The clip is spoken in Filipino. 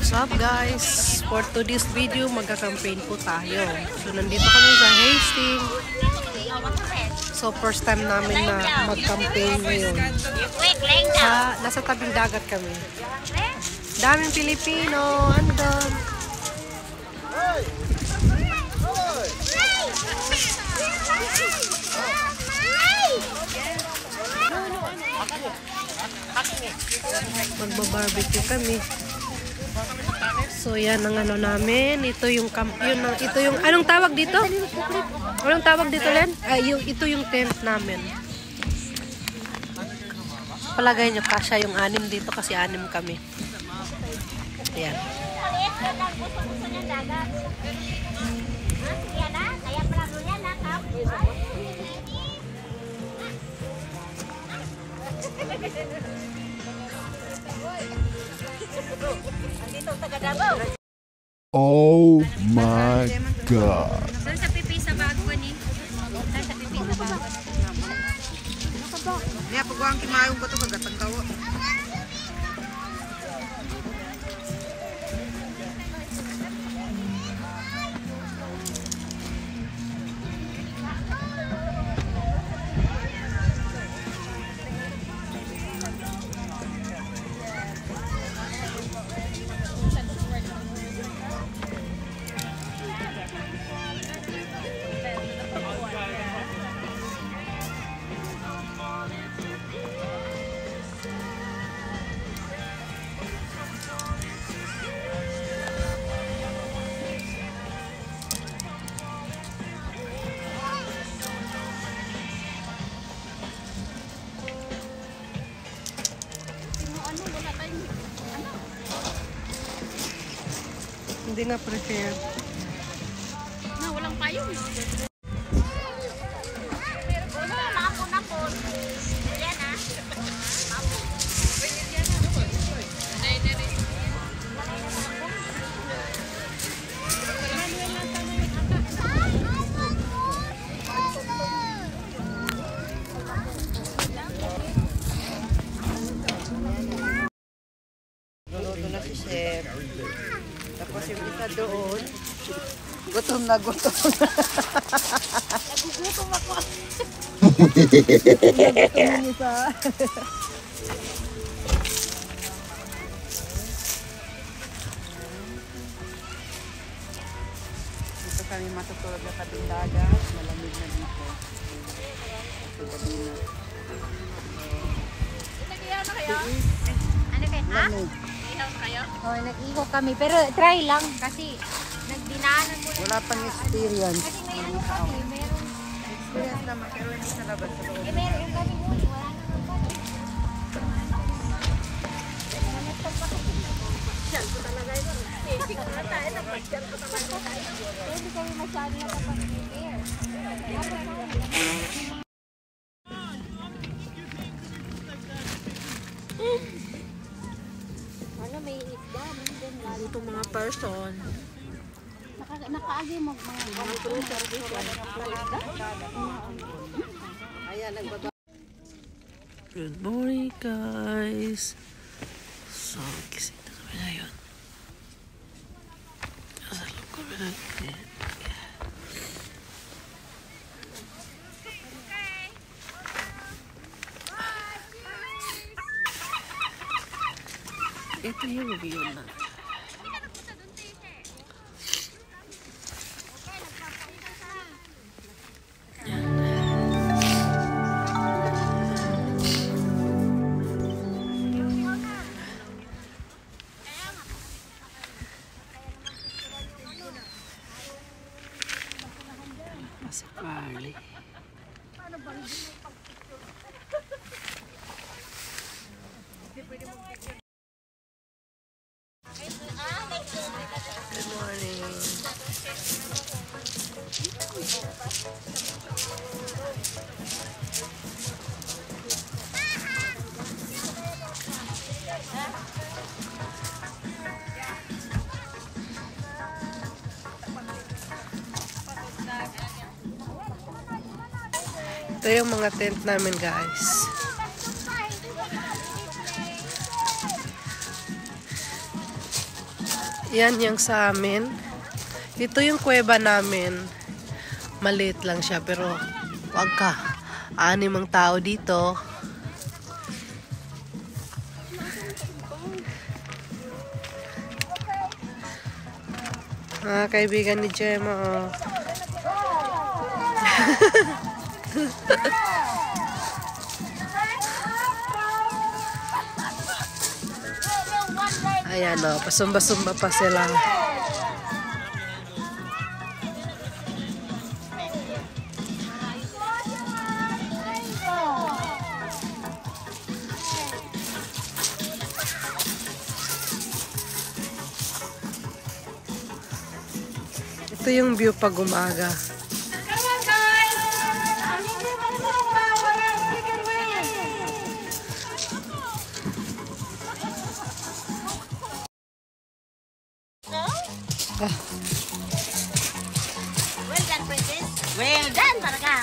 What's up guys? For today's video, magka-campaign po tayo. So nandito kami sa Hastings. So first time namin na mag-campaign ngayon. Nasa tabing dagat kami. Daming Pilipino. Andun. Magba-barbecue kami. So yan ang ano namin. Ito yung ito yung anong tawag dito? Anong tawag dito, Len? Ito yung tent namin. Palagay nyo kasya yung 6 dito kasi 6 kami. Ayan. Oh my God. Saan sa pipi sa bag ko ni? Saan sa pipi sa bag? Niya pagwang kimayong ko to kagatang tawo. Hindi nga prepared. Na, walang payong. Luluto na si Chef. Tapos yung isa doon, gutom na gutom. Nagugutom ako. Gutom yung isa. Dito kami matutulog na tabing dagat. Malamig na dito. Ano kayo? Ha? Ihaw kayo? Oh, nag-iho kami. Pero try lang kasi nagdinaanan mo. Wala pang experience. Kasi may ano kami, meron. Experience naman, pero hindi sa labas sa loob. Meron yung kami huli. Wala naman pala. Hindi kami masyado nakapag-prepare. Ano, may isda. Dito mga person. Nakaagi mo mga grocery dito. Ayan, nagbaba. Good morning guys. So gising na kami ngayon. Nasa loob kami ng tent. Ito yung view na. Sa Parley. Good morning. Ito yung mga tent namin, guys. Yan yung sa amin. Ito yung kuweba namin. Maliit lang siya pero wag ka. 6 ang tao dito. Kaibigan ni Gemma. Oh. Ayan o, pasumba-sumba pa sila. Ito yung view pag umaga. Well done, princess. Well done, talaga.